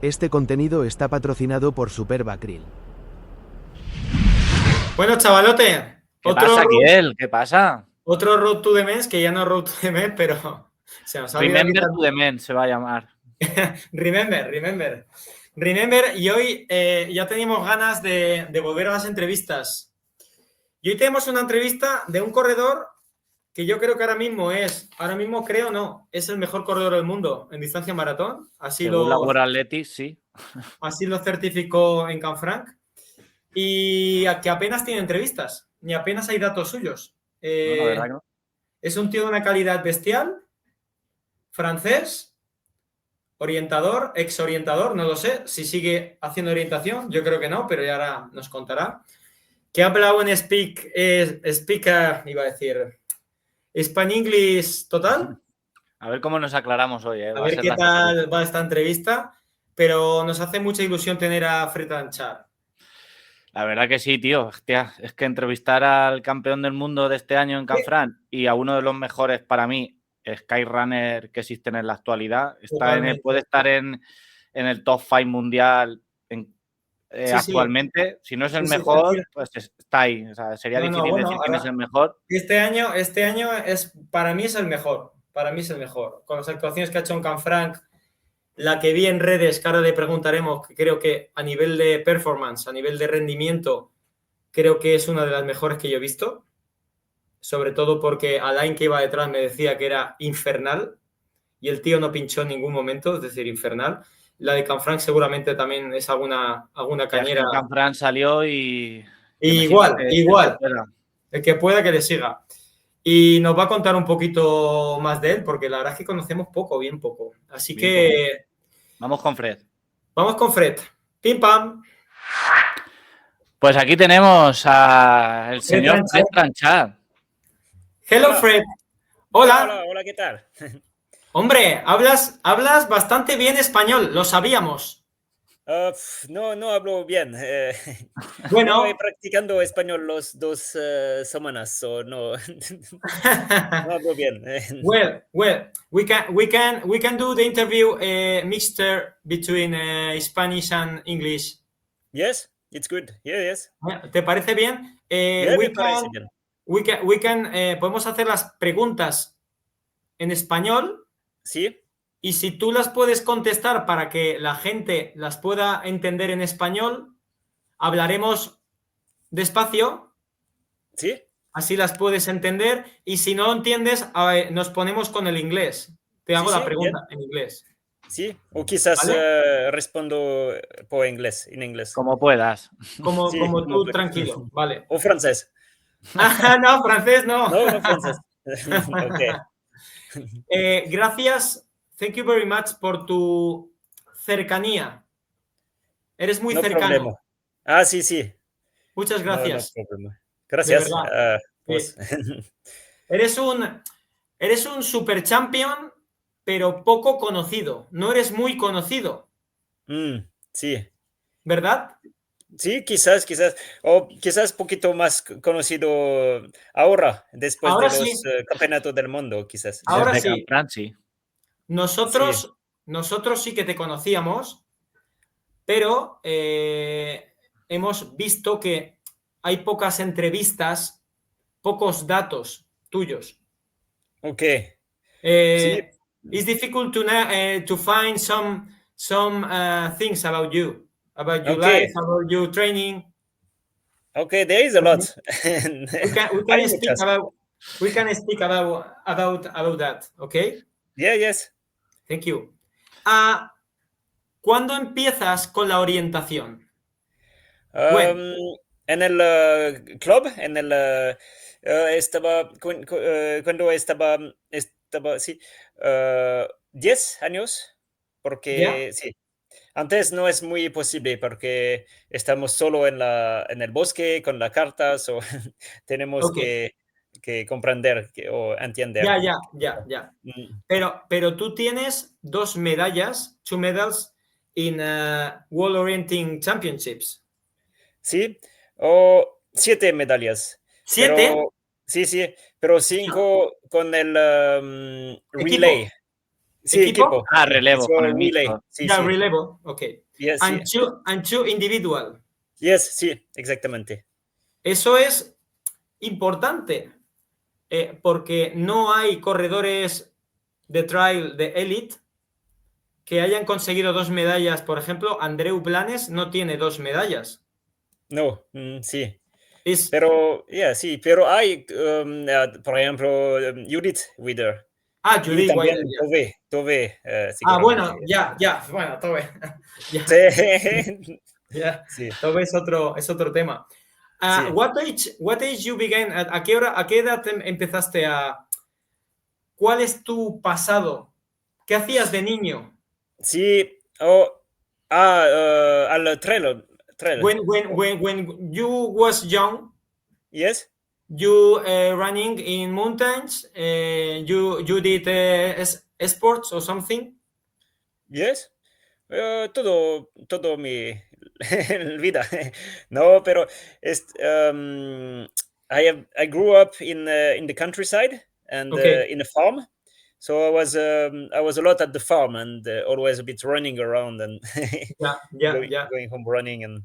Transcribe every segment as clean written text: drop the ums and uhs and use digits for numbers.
Este contenido está patrocinado por Superba Krill. Bueno, chavalote, ¿Qué pasa, Kiel? ¿Qué pasa? Otro Road to the Mens, que ya no es Road to the Mens, pero se nos ha olvidado. Remember to the Men se va a llamar. Remember. Y hoy ya teníamos ganas de volver a las entrevistas. Y hoy tenemos una entrevista de un corredor que yo creo que ahora mismo es el mejor corredor del mundo en distancia maratón. Según la World Athletics, sí. Así lo certificó en Canfranc. Y que apenas tiene entrevistas, ni apenas hay datos suyos. No, ¿verdad que no? Es un tío de una calidad bestial, francés, orientador, exorientador, no lo sé, si sigue haciendo orientación, yo creo que no, pero ya ahora nos contará. Que ha hablado en speaker, iba a decir, Span-English total. A ver cómo nos aclaramos hoy. A ver qué tal va esta entrevista, pero nos hace mucha ilusión tener a FREDERIC Trανchand. La verdad que sí, tío. Hostia, es que entrevistar al campeón del mundo de este año en Canfranc y a uno de los mejores para mí skyrunner que existen en la actualidad. Puede estar en el top 5 mundial actualmente. Si no es el mejor, pues está ahí. O sea, sería difícil decir quién es el mejor. Este año para mí es el mejor. Para mí es el mejor. Con las actuaciones que ha hecho en Canfranc, la que vi en redes, que ahora le preguntaremos, que creo que a nivel de performance, a nivel de rendimiento, creo que es una de las mejores que yo he visto. Sobre todo porque Alain, que iba detrás, me decía que era infernal y el tío no pinchó en ningún momento, es decir, infernal. La de Canfranc seguramente también es alguna cañera. Canfranc salió y igual. El que pueda que le siga. Y nos va a contar un poquito más de él, porque la verdad es que conocemos bien poco. Así que... Vamos con Fred. Vamos con Fred. Pim, pam. Pues aquí tenemos al señor Fred Trανchand. Hello, hola. Fred. Hola. Hola, ¿qué tal? Hombre, hablas bastante bien español, lo sabíamos. No hablo bien. Bueno, estoy practicando español las 2 semanas, so no hablo bien. Well, we can do the interview mixture between Spanish and English. Yes, it's good. Yes. ¿Te parece bien? Me parece bien. Podemos hacer las preguntas en español. Sí. Y si tú las puedes contestar para que la gente las pueda entender en español, hablaremos despacio. Sí. Así las puedes entender. Y si no entiendes, nos ponemos con el inglés. Te hago la pregunta en inglés. Sí, o quizás respondo en inglés. Como puedas. Como tú, tranquilo. Vale. O francés. No, francés no. No francés. Okay. Gracias. Thank you very much por tu cercanía. Eres muy cercano. Problema. Sí. Muchas gracias. No problema. Gracias. Pues. Eres un super champion, pero poco conocido. No eres muy conocido. Sí. ¿Verdad? Sí, quizás. O quizás poquito más conocido ahora, después de los campeonatos del mundo, quizás. Ahora sí. Sí. Nosotros sí que te conocíamos, pero hemos visto que hay pocas entrevistas, pocos datos tuyos. Ok. It's difficult to find some things about you life, about your training. Okay, there is a lot. we can speak about that. Okay. Yeah. Yes. Thank you. ¿Cuándo empiezas con la orientación? En el club, cuando estaba 10 años, porque sí, antes no es muy posible porque estamos solo en el bosque con las cartas o tenemos que comprender o entender. Ya. Pero tú tienes 2 medallas, 2 medals in World Orienting Championships. Sí, o 7 medallas. ¿7? Sí, pero 5 con el relay. Sí, equipo. Relevo So con el relay. mixto. Sí, Yeah, sí. relevo. Okay. Yes, And sí. two individual. Yes, sí, exactamente. Eso es importante porque no hay corredores de trail de élite que hayan conseguido 2 medallas. Por ejemplo, Andreu Blanes no tiene 2 medallas. No, sí. Es, Pero, sí, pero hay, por ejemplo, Judith Wither. Y Judith también Wilder, ya. Tove, seguramente. Bueno, bueno, Tobe. Ya, Sí, ya. sí, Tobe es otro tema. sí. What age you began? ¿A qué edad empezaste a... ¿Cuál es tu pasado? ¿Qué hacías de niño? Sí, al trailer. When you was young, Yes, you running in mountains, you did sports or something? yes. Todo mi vida. No, pero I grew up in the countryside and Okay. in a farm. So I was a lot at the farm and always a bit running around and Yeah. going home running and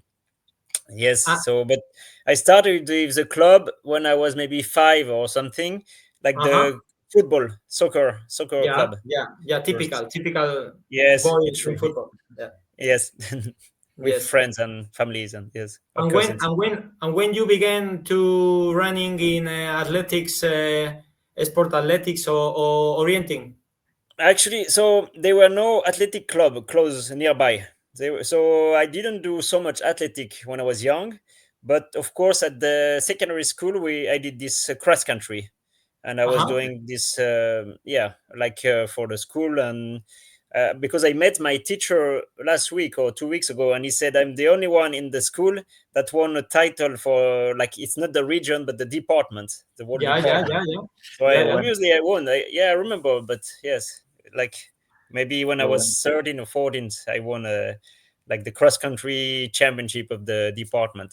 yes. Ah, So, but I started with the club when I was maybe 5 or something, like uh-huh. the football, soccer club Yeah. first. Typical Yes, boy it's in really football. Yeah. yes, with Yes. friends and families and yes, or And cousins. when you began to running in athletics, sport athletics or orienting? Actually, so there were no athletic club close nearby. So I didn't do so much athletic when I was young, but of course at the secondary school I did this cross country, and I was Uh-huh. doing this for the school and. Because I met my teacher last week or 2 weeks ago, and he said I'm the only one in the school that won a title for like it's not the region but the department, the whole Yeah. department. So Qué bueno, obviously I won. I remember, but yes, like maybe when qué I bueno. was 13 or 14, I won like the cross country championship of the department.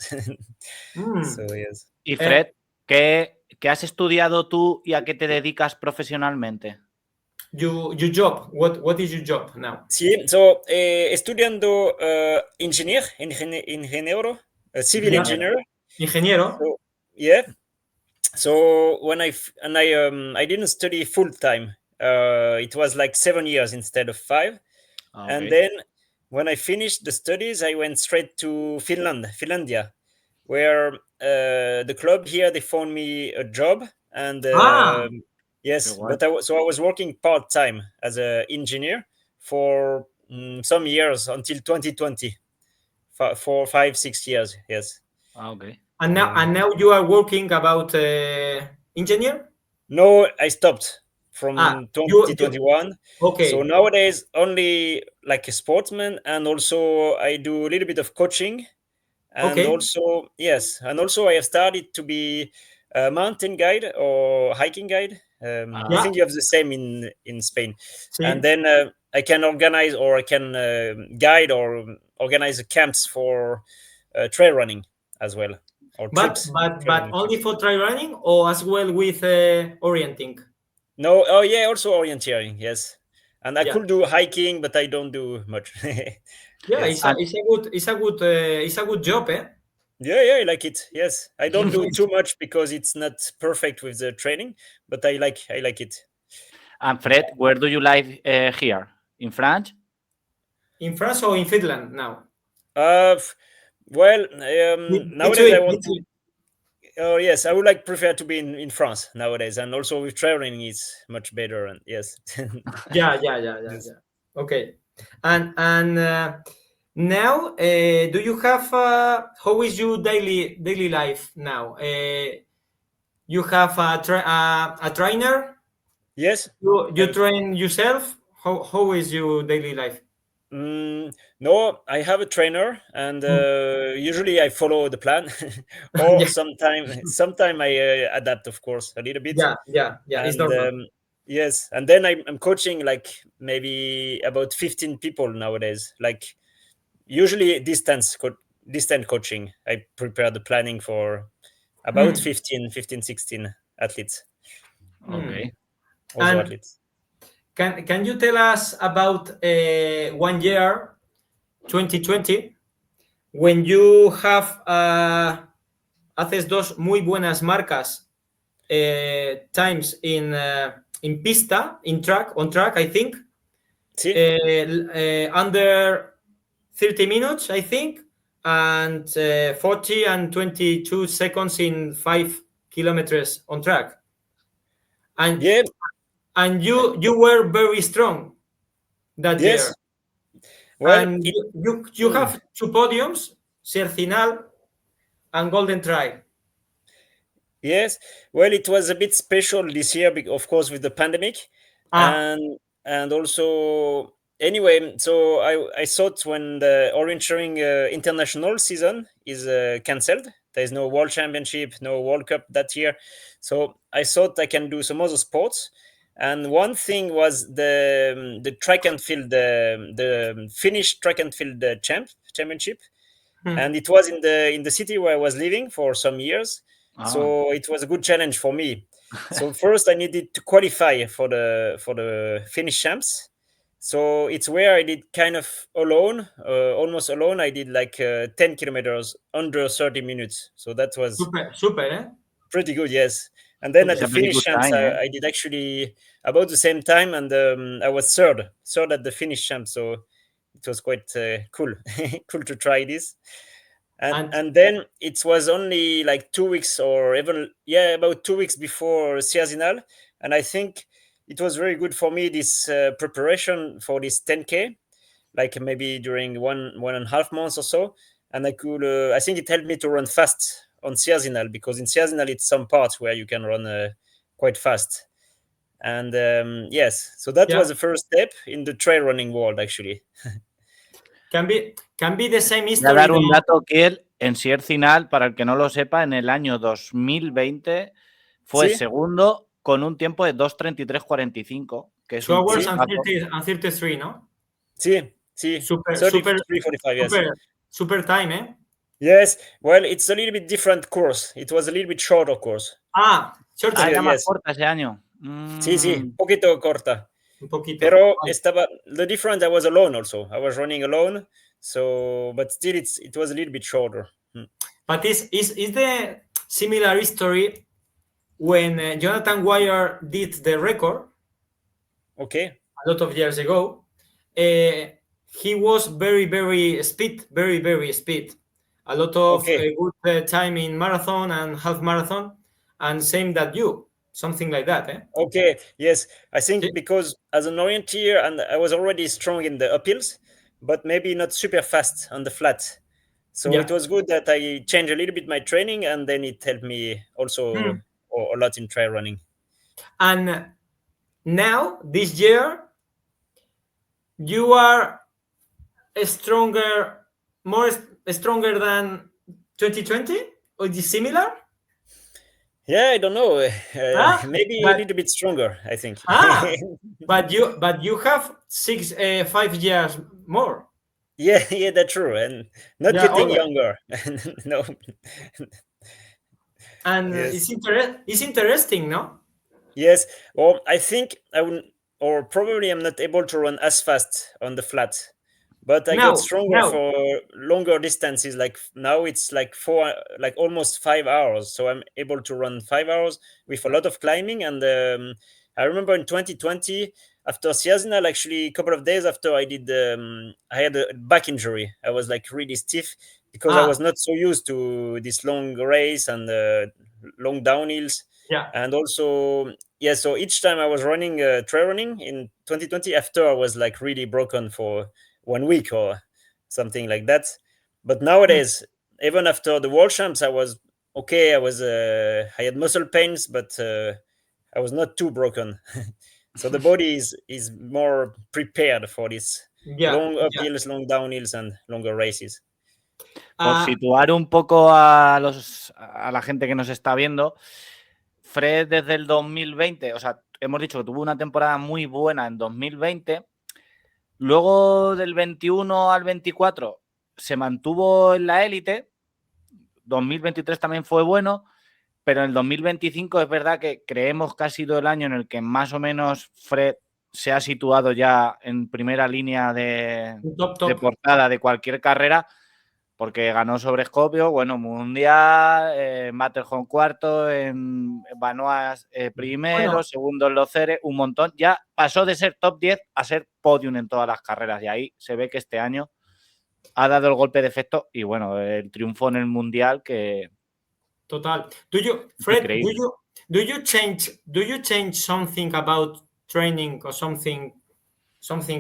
Mm. So yes. Y Fred, ¿qué has estudiado tú y a qué te dedicas profesionalmente? Your job. What is your job now? Sí, so estudiando ingeniero, civil Yeah. engineer. Ingeniero. So yeah. So when I didn't study full time. It was like 7 years instead of 5. And then when I finished the studies, I went straight to Finlandia, where the club here they found me a job, and yes, Qué but I was working part time as an engineer for some years until 2020, for 5 6 years. Yes. guay. And now you are working about engineer? No, I stopped Ah, from you 2021. So okay. nowadays only like a sportsman, and also I do a little bit of coaching, and Okay. also yes, and also I have started to be a mountain guide or hiking guide. I Yeah. think you have the same in Spain, and Sí. then I can organize or I can guide or organize camps for trail running as well, or trips, trail But running only trips. for trail running or as well with orienting? No, oh yeah, also orienteering, yes. And I Yeah. could do hiking, but I don't do much. Yeah, Yes. it's a good job, eh? Yeah, I like it. Yes. I don't do too much because it's not perfect with the training, but I like it. And Fred, where do you live here? In France? In France or in Finland now? Uh f- well, nowadays I want to Between. oh yes, I would like prefer to be in France nowadays, and also with traveling it's much better and yes. Yeah. Yes. Okay. And now, do you have how is your daily life now? You have a trainer? Yes. You train yourself? How is your daily life? No, I have a trainer, and Mm. usually I follow the plan, or Yeah, sometime I adapt, of course, a little bit. yeah. It's And normal. yes, and then I'm coaching like maybe about 15 people nowadays. Like usually distance coaching. I prepare the planning for about Hmm. 15, 16 athletes, Hmm. Ok. also And athletes. Can you tell us about 1 year, 2020, when you have haces dos muy buenas marcas times in pista, on track, I think. Sí. Under 30 minutes, I think, and 40 and 22 seconds in 5 kilometers on track. And Yeah. And you were very strong that Yes. year. Well, And you have 2 podiums, Sierre Zinal and Golden Trail. Yes. Well, it was a bit special this year, of course, with the pandemic, and also anyway. So I thought when the orienteering international season is cancelled, there is no World Championship, no World Cup that year. So I thought I can do some other sports. And one thing was the track and field, the Finnish track and field championship, and it was in the city where I was living for some years. So it was a good challenge for me. So first I needed to qualify for the Finnish champs. So it's where I did kind of alone, almost alone. I did like 10 kilometers under 30 minutes. So that was super, eh? Pretty good, yes. And then at the It's a very Finnish good champs, time, eh? I did actually about the same time, and I was third at the Finnish champs. So it was quite cool, cool to try this. And then it was only like 2 weeks, or even about 2 weeks before Sierre Zinal, and I think it was very good for me, this preparation for this 10K, like maybe during 1.5 months or so, and I could I think it helped me to run fast on Sierre Zinal, because in Sierre Zinal it's some parts where you can run quite fast. And yes, so that was the first step in the trail running world, actually. Can be the same history. Voy a dar un dato que él, en Sierre Zinal, para el que no lo sepa, en el año 2020 fue segundo con un tiempo de 2:33:45, que es 2 un hours and 33, ¿no? Sí. Super, 33:45, yes. Super time, eh? Yes, well, it's a little bit different course. It was a little bit shorter course. Shorter. Era más corta ese año. Sí, un poquito corta. Un poquito. Pero the difference, I was alone also. I was running alone, so, but still it was a little bit shorter. But is the similar history when Jonathan Wire did the record? Okay. A lot of years ago. He was very, very speed. A lot of good time in marathon and half marathon, and same that you, something like that, eh? Okay, yes. I think because as an orienteer, and I was already strong in the uphills, but maybe not super fast on the flat. So it was good that I changed a little bit my training, and then it helped me also a lot in trail running. And now, this year, you are stronger than 2020, or is it similar? Yeah, I don't know. Maybe a little bit stronger, I think. But you have 5 years more. Yeah, that's true, and not getting younger. No. And it's interesting, no? Yes. Well, I think I would, or probably I'm not able to run as fast on the flat, but I got stronger for longer distances. Like now it's like almost 5 hours. So I'm able to run 5 hours with a lot of climbing. And I remember in 2020, after Sierre Zinal, actually a couple of days after I did, I had a back injury. I was like really stiff because I was not so used to this long race and long downhills. Yeah. And also, so each time I was running trail running in 2020, after I was like really broken for 1 week or something like that. But nowadays, even after the World Champs, I was okay. I had muscle pains, but I was not too broken. So the body is more prepared for this long uphills, long downhills, and longer races. Por situar un poco a la gente que nos está viendo, Fred desde el 2020, o sea, hemos dicho que tuvo una temporada muy buena en 2020, luego del 21 al 24 se mantuvo en la élite, 2023 también fue bueno, pero en el 2025 es verdad que creemos que ha sido el año en el que más o menos Fred se ha situado ya en primera línea de portada de cualquier carrera, porque ganó sobre Escopio, bueno, mundial, Matterhorn cuarto, en Banois primero, segundo en Locere, un montón. Ya pasó de ser top 10 a ser podium en todas las carreras, y ahí se ve que este año ha dado el golpe de efecto y, bueno, el triunfo en el mundial que... Total. Fred, do you change something about training or something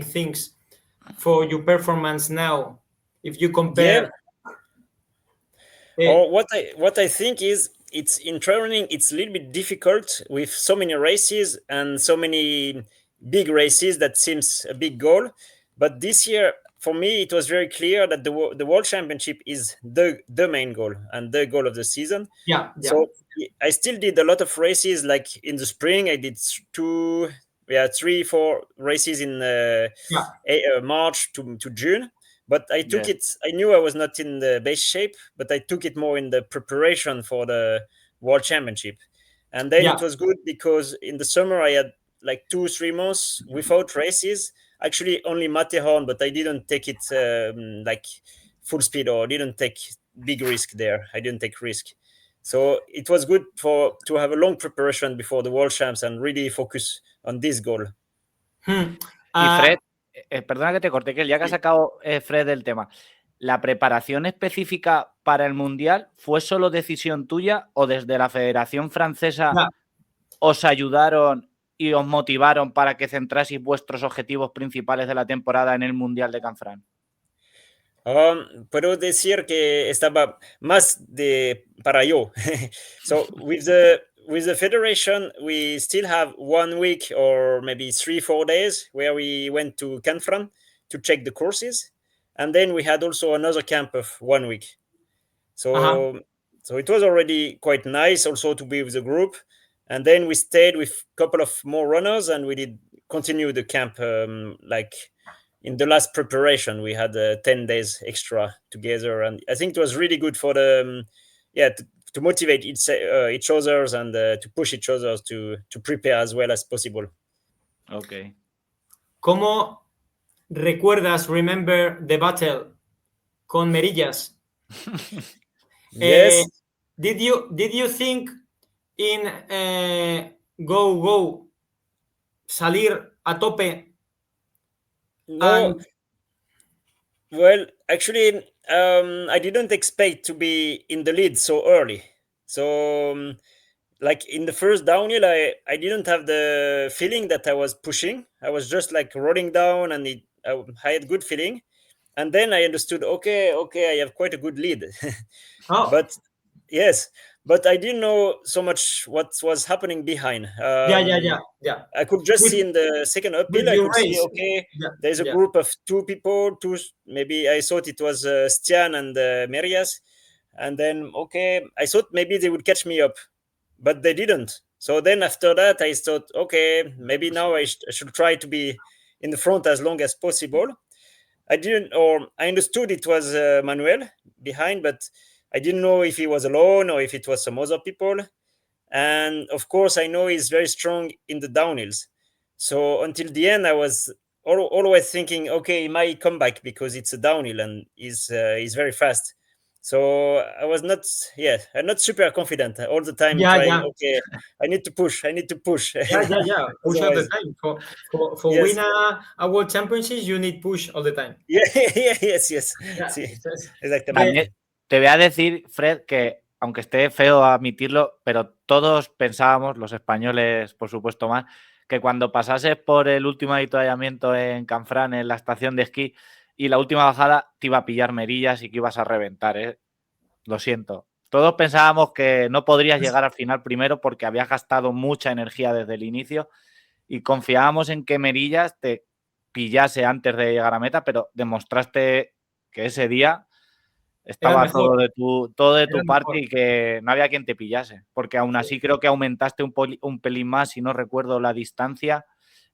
things for your performance now if you compare? Or what I think is it's in training it's a little bit difficult with so many races and so many big races that seems a big goal, but this year for me it was very clear that the World Championship is the main goal and the goal of the season. So I still did a lot of races, like in the spring I did 3-4 races in March to June. But I took it, I knew I was not in the best shape, but I took it more in the preparation for the World Championship. And then it was good because in the summer I had like 2-3 months without races, actually only Matterhorn, but I didn't take it like full speed or didn't take big risk there. I didn't take risk. So it was good to have a long preparation before the World Champs and really focus on this goal. Y Fred, perdona que te corte, que el día que ha sacado Fred el tema, ¿la preparación específica para el Mundial fue solo decisión tuya o desde la Federación Francesa os ayudaron y os motivaron para que centraseis vuestros objetivos principales de la temporada en el Mundial de Canfranc? Puedo decir que estaba más para yo. So with the federation, we still have 1 week or maybe 3-4 days where we went to Canfranc to check the courses. And then we had also another camp of 1 week. So it was already quite nice also to be with the group. And then we stayed with a couple of more runners and we did continue the camp like in the last preparation. We had 10 days extra together. And I think it was really good for the, to motivate each other and to push each other to prepare as well as possible. Okay. ¿Cómo recuerdas, remember the battle con Medallas? Yes. Did you think in go salir a tope? No. Well, actually, I didn't expect to be in the lead so early. So, like in the first downhill, I didn't have the feeling that I was pushing. I was just like rolling down, and I had good feeling. And then I understood, okay, I have quite a good lead. But yes, but I didn't know so much what was happening behind. Yeah. I could just see in the second uphill, I could see, there's a group of 2 people, maybe I thought it was Stian and Merias. And then, I thought maybe they would catch me up, but they didn't. So then after that, I thought, maybe now I should try to be in the front as long as possible. I understood it was Manuel behind, but I didn't know if he was alone or if it was some other people. And of course, I know he's very strong in the downhills. So until the end, I was always thinking, he might come back because it's a downhill and he's very fast. So I was not super confident all the time. I need to push. Push all the time. For win a World Championship, you need push all the time. Yes. Sí, exactamente. Te voy a decir, Fred, que aunque esté feo admitirlo, pero todos pensábamos, los españoles por supuesto más, que cuando pasases por el último avituallamiento en Canfranc, en la estación de esquí, y la última bajada te iba a pillar Medallas y que ibas a reventar, ¿eh? Lo siento. Todos pensábamos que no podrías llegar al final primero porque habías gastado mucha energía desde el inicio y confiábamos en que Medallas te pillase antes de llegar a meta, pero demostraste que ese día estaba todo de tu parte y que no había quien te pillase, porque aún así creo que aumentaste un pelín más, si no recuerdo, la distancia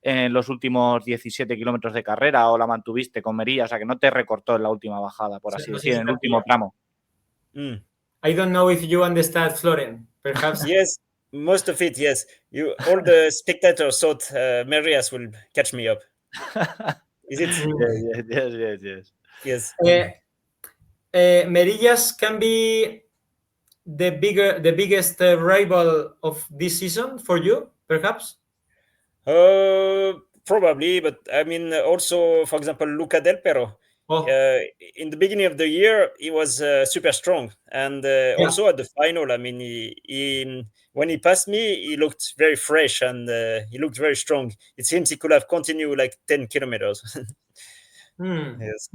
en los últimos 17 kilómetros de carrera, o la mantuviste con Merilla, o sea que no te recortó en la última bajada, por así decir, en el último tramo. I don't know if you understand, Florent, perhaps. Yes, Most of it, yes. All the spectators thought Marias will catch me up. Is it? Yes. Yes. Medallas can be the biggest rival of this season for you, perhaps? Probably, but I mean, also, for example, Luca Del Pero. Oh, In the beginning of the year, he was super strong, and also at the final, I mean, when he passed me, he looked very fresh and he looked very strong. It seems he could have continued like 10 kilometers. Yes.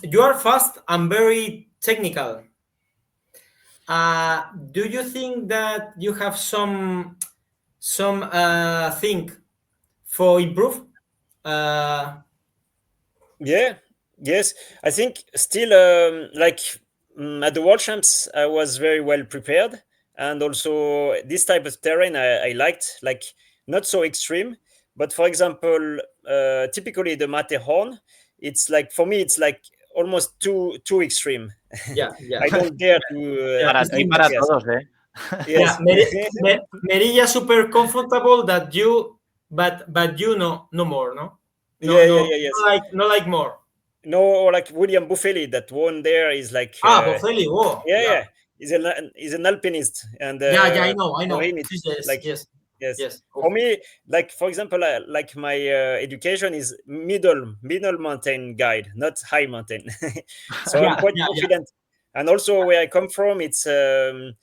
You are fast and very technical. Do you think that you have some thing for improve? Yeah. Yes. I think still like at the World Champs, I was very well prepared, and also this type of terrain I liked, like not so extreme. But for example, typically the Matterhorn, it's like for me, it's like almost too extreme. Yeah. I don't dare to. Para ti y para yes. todos, Yes. Merilla super comfortable that you, but you no more, no? Yes. No like more. No, or like William Buffelli that won there is like. Buffelli, whoa. Yeah. He's an alpinist, and I know. for him it's like yes. For me, like for example, like my education is middle mountain guide, not high mountain. So I'm quite confident. And also where I come from, it's the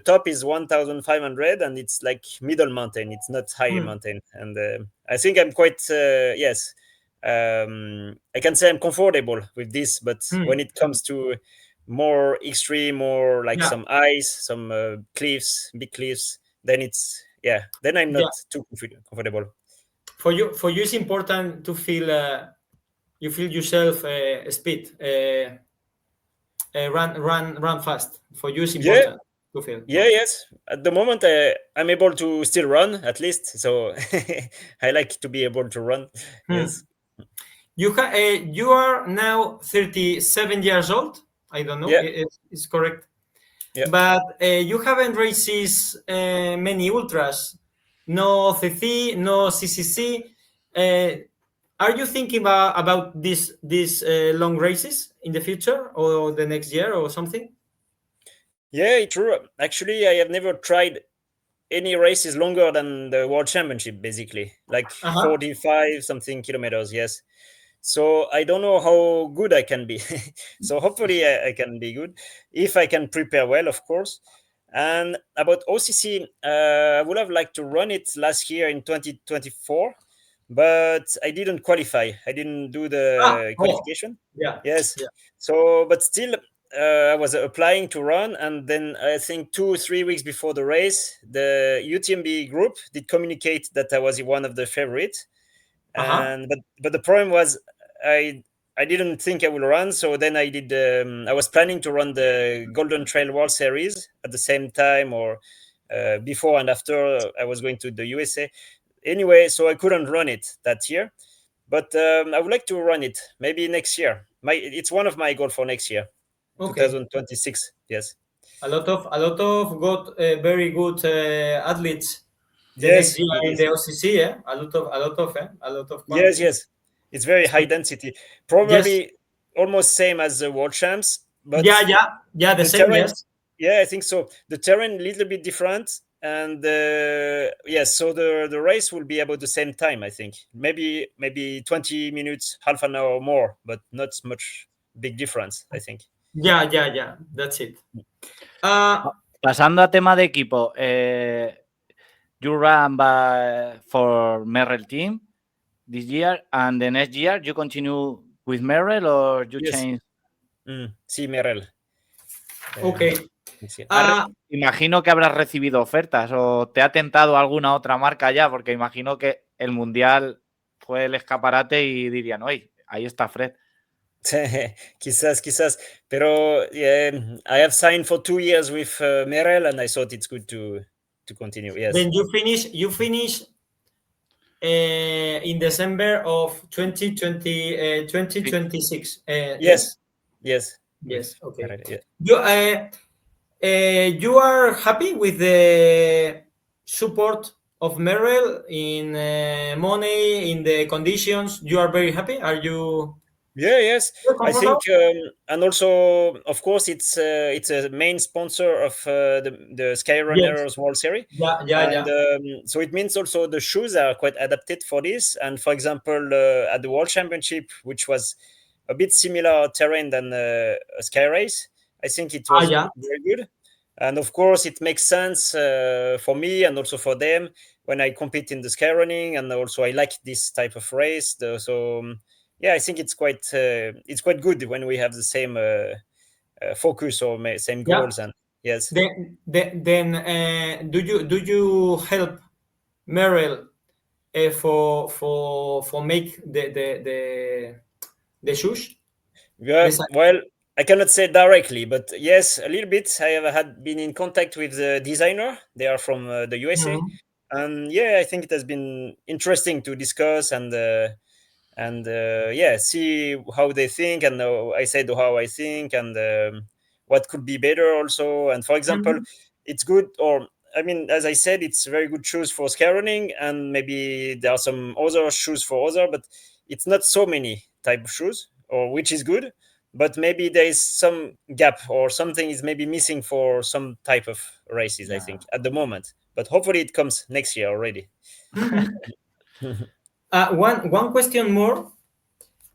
top is 1,500, and it's like middle mountain. It's not high mountain, and I think I'm quite yes. I can say I'm comfortable with this, but when it comes to more extreme or like some ice, some big cliffs, then it's then I'm not too comfortable. For you it's important to feel you feel yourself speed, run fast. For you it's important to feel. Yes, at the moment I'm able to still run at least, so I like to be able to run. Yes. You are now 37 years old. I don't know if it's correct. Yeah. But you haven't raced many ultras. No CC, no CCC. Are you thinking about these long races in the future or the next year or something? Yeah, true. Actually, I have never tried any races longer than the World Championship, basically, like 45 something kilometers. Yes. So I don't know how good I can be. So hopefully I can be good if I can prepare well, of course. And about OCC, I would have liked to run it last year in 2024, but I didn't qualify. I didn't do the qualification. Yes. Yeah. So, but still, I was applying to run, and then I think 2-3 weeks before the race, the UTMB group did communicate that I was one of the favorites. And but the problem was I didn't think I would run, so then I did. I was planning to run the Golden Trail World Series at the same time, or before and after I was going to the USA. Anyway, so I couldn't run it that year, but I would like to run it maybe next year. It's one of my goals for next year, 2026. Yes. A lot of very good athletes. Yes, in the OCC, a lot of quality. Yes. It's very high density. Probably almost same as the World Champs. But the same. Terrain, yeah, I think so. The terrain a little bit different, and so the race will be about the same time. I think maybe 20 minutes, half an hour more, but not much big difference. I think. Yeah. That's it. Pasando a tema de equipo. You ran for Merrell team this year, and the next year you continue with Merrell or you change? Sí, Merrell. Okay. Imagino que habrás recibido ofertas o te ha tentado alguna otra marca ya, porque imagino que el mundial fue el escaparate y dirían, oye, ahí está Fred. Quizás, pero I have signed for 2 years with Merrell, and I thought it's good to continue. Yes. Then you finish in December of 2026. Yes. Okay. Yeah. You are happy with the support of Merrell in money, in the conditions? You are very happy? Are you? Yes. I comfortable? think, and also, of course, it's a main sponsor of the Skyrunners World Series. And so it means also the shoes are quite adapted for this. And for example, at the World Championship, which was a bit similar terrain than a Sky Race, I think it was very good. And of course, it makes sense for me and also for them when I compete in the sky running, and also I like this type of race. Yeah, I think it's quite good when we have the same focus or same goals. And yes. Then do you help Merrell for make the shoes? Yeah, well, I cannot say directly, but yes, a little bit. I have been in contact with the designer. They are from the USA, and yeah, I think it has been interesting to discuss and yeah, see how they think, and I said how I think, and what could be better also. And for example, it's good, or I mean, as I said, it's very good shoes for sky running, and maybe there are some other shoes for other, but it's not so many type of shoes, or which is good. But maybe there is some gap or something is maybe missing for some type of races, I think, at the moment. But hopefully it comes next year already. One question more.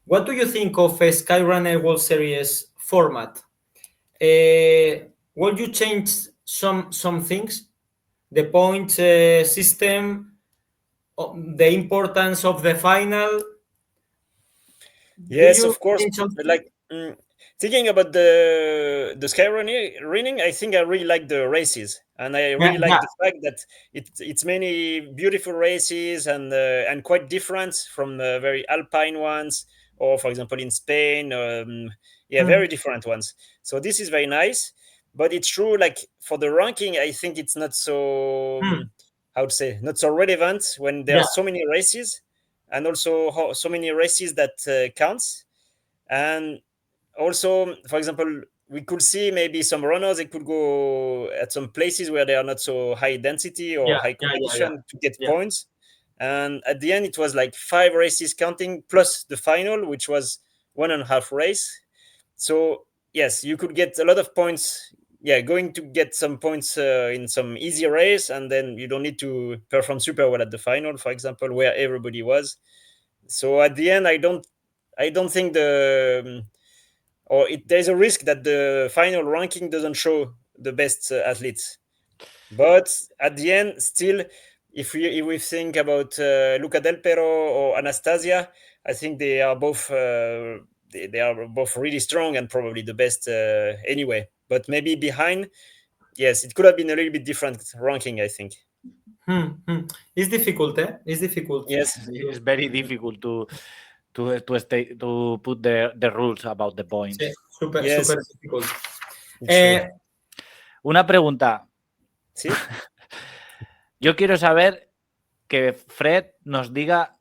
What do you think of a Skyrunner World Series format? Will you change some things? The point system, the importance of the final? Yes, of course. Like thinking about the sky running, I think I really like the races, and I really like the fact that it's many beautiful races and quite different from very alpine ones, or for example in Spain, very different ones. So this is very nice. But it's true, like for the ranking, I think it's not so how to say, not so relevant when there are so many races, and also so many races that counts. And also, for example, we could see maybe some runners, they could go at some places where they are not so high density or high competition to get points. And at the end, it was like 5 races counting plus the final, which was 1.5 race. So yes, you could get a lot of points. Yeah, going to get some points in some easy race, and then you don't need to perform super well at the final, for example, where everybody was. So at the end, I don't think there's a risk that the final ranking doesn't show the best athletes. But at the end, still, if we think about Luca Del Pero or Anastasia, I think they are both they are both really strong and probably the best anyway. But maybe behind, yes, it could have been a little bit different ranking, I think. It's difficult, eh? It's difficult. Yes, it's very difficult to put the rules about the points. Sí, super difficult. Una pregunta. ¿Sí? Yo quiero saber que Fred nos diga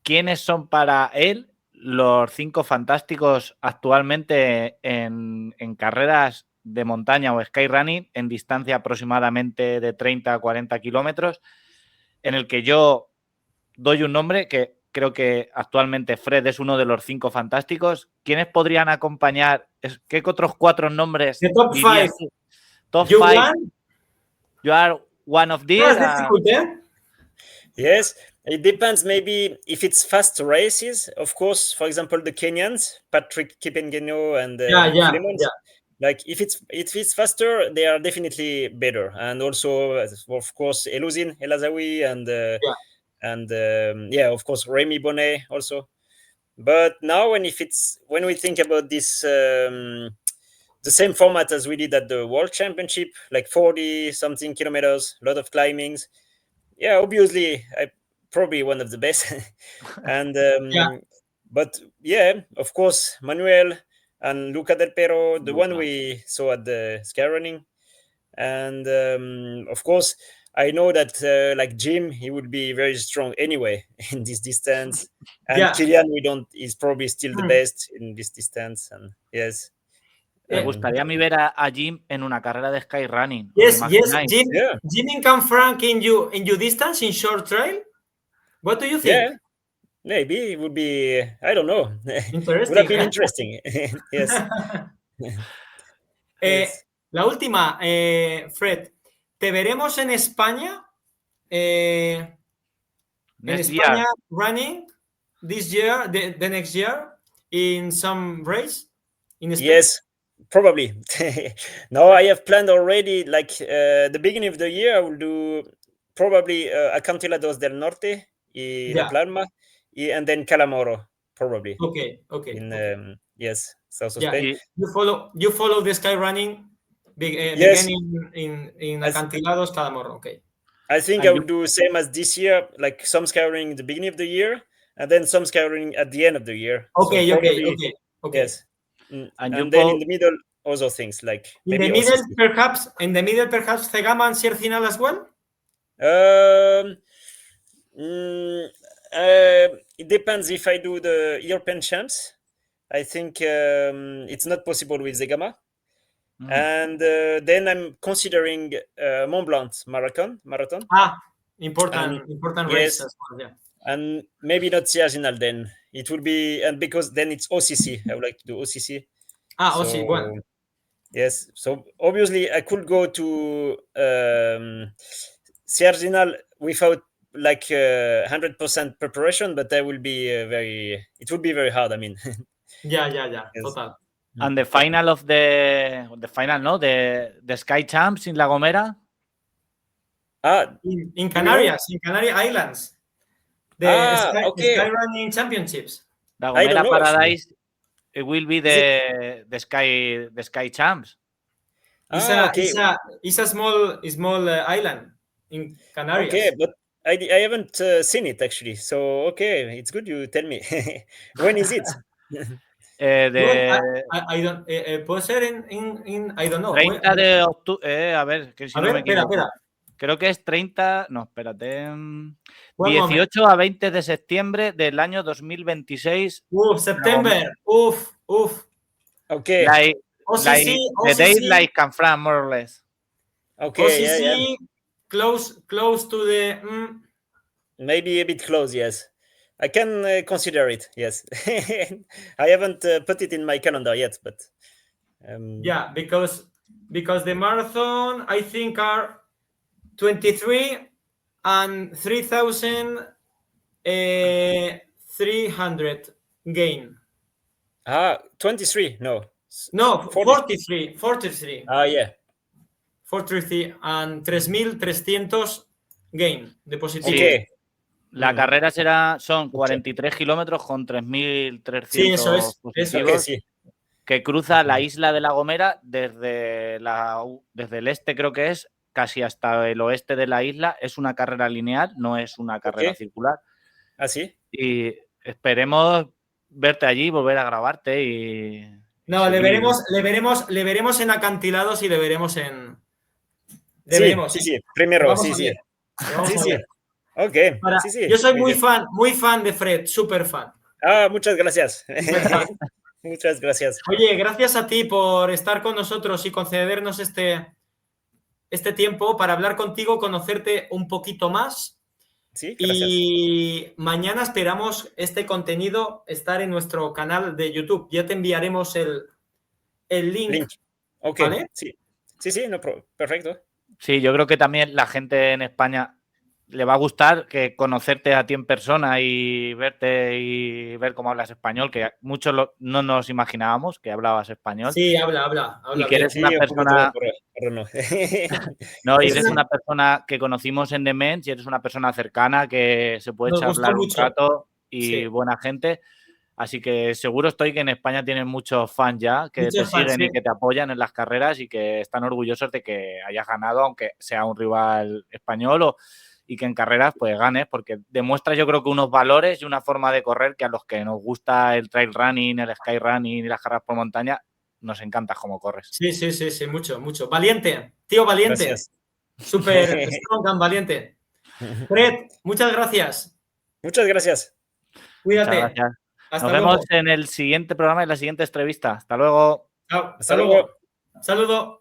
quiénes son para él los 5 fantásticos actualmente en carreras de montaña o skyrunning en distancia aproximadamente de 30 a 40 kilómetros, en el que yo doy un nombre que creo que actualmente Fred es uno de los 5 fantásticos. ¿Quiénes podrían acompañar? ¿Qué otros 4 nombres? The top 5. Top 5. You are one of these. Yes, it depends. Maybe if it's fast races, of course. For example, the Kenyans, Patrick Kipengeno and Philemons. Like if it's faster, they are definitely better. And also, of course, Eluzin Elazawi and of course Remy Bonnet also. But now when we think about this the same format as we did at the World Championship, like 40 something kilometers, a lot of climbings, obviously I probably one of the best. And but of course Manuel and Luca Del Pero, the one we saw at the sky running. And of course I know that like Jim, he would be very strong anyway in this distance. And Kilian, is probably still the best in this distance. And yes, Me gustaría a mí ver a Jim en una carrera de skyrunning. Yes, ¿Os yes. imagináis? Jim in Canfranc in you distance in short trail. What do you think? Yeah, maybe it would be, I don't know. Would have Interesting. been interesting. Yes. Yes. La última, Fred. ¿Te veremos en España? En Next España year. running this year, the next year, in some race in Spain? Yes, probably. No, I have planned already, like the beginning of the year, I will do probably Acantilados del Norte y La Yeah. Palma, and then Calamoro, probably. Okay. In yes, south of Yeah. Spain. You follow the sky running Yes. beginning in Acantilados, Calamorro. Okay. I think I will do same as this year, like some skyrunning at the beginning of the year, and then some skyrunning at the end of the year. Okay. So probably, Okay. yes. And And then in the middle, other things like In maybe the middle, OCC. perhaps Cegama and Sierre Zinal as well? It depends if I do the European champs. I think it's not possible with Zegama. And then I'm considering Mont Blanc marathon. Important race yes, as well, yeah. And maybe not Sierre Zinal then. It will be, and because then it's OCC. I would like to do OCC. OCC, well. Yes, so obviously I could go to Sierre Zinal without like 100% preparation, but that will be it would be very hard. I mean, Yeah, Yes. total. And the final of the final, no, the Sky Champs in La Gomera. In Canarias, in Canary Islands, the Sky Running Championships. La I don't Gomera know, Paradise. It will be the Sky Champs. It's a small island in Canarias. Okay, but I haven't seen it actually. So okay, it's good you tell me. When is it? I don't. Puede ser in I don't know. 30 de octubre. A ver, que si A no ver, me equivoco. espera. Creo que es 30. No, espérate. One 18 a 20 de septiembre del año 2026. September. Uf. Okay. Like OCC, the days like Canfranc, more or less. Okay. OCC, Yeah. close to the. Maybe a bit close. Yes, I can consider it. Yes, I haven't put it in my calendar yet, but yeah, because the marathon I think are 23 and 3,300 gain. 23. No, 43. Yeah. 43 and 3,300 gain de positivo. Okay. La carrera son 43 kilómetros con 3.300 positivos, Sí. que cruza la isla de La Gomera desde el este, creo que es, casi hasta el oeste de la isla. Es una carrera lineal, no es una carrera circular. ¿Sí? Y esperemos verte allí, volver a grabarte y... No, le veremos en acantilados y le veremos en... Sí. Primero, sí. Sí. Okay. Sí. Yo soy muy fan de Fred, súper fan. Muchas gracias. Muchas gracias. Oye, gracias a ti por estar con nosotros y concedernos este tiempo para hablar contigo, conocerte un poquito más. Sí, gracias. Y mañana esperamos este contenido estar en nuestro canal de YouTube. Ya te enviaremos el link. Ok, ¿vale? Sí, perfecto. Sí, yo creo que también la gente en España le va a gustar que conocerte a ti en persona y verte y ver cómo hablas español, que muchos no nos imaginábamos que hablabas español. Sí, habla. Y que eres una persona... No, y eres una persona que conocimos en Demens y eres una persona cercana que se puede charlar un rato y buena gente. Así que seguro estoy que en España tienen muchos fans ya que te siguen y que te apoyan en las carreras y que están orgullosos de que hayas ganado, aunque sea un rival español y que en carreras pues ganes, porque demuestras yo creo que unos valores y una forma de correr que a los que nos gusta el trail running, el sky running y las carreras por montaña, nos encanta cómo corres. Sí, mucho. Valiente, tío valiente. Gracias. Súper strong and valiente. Fred, muchas gracias. Muchas gracias. Cuídate. Muchas gracias. Hasta Nos vemos en el siguiente programa, en la siguiente entrevista. Hasta luego. Chao, hasta Hasta luego. luego. Saludo.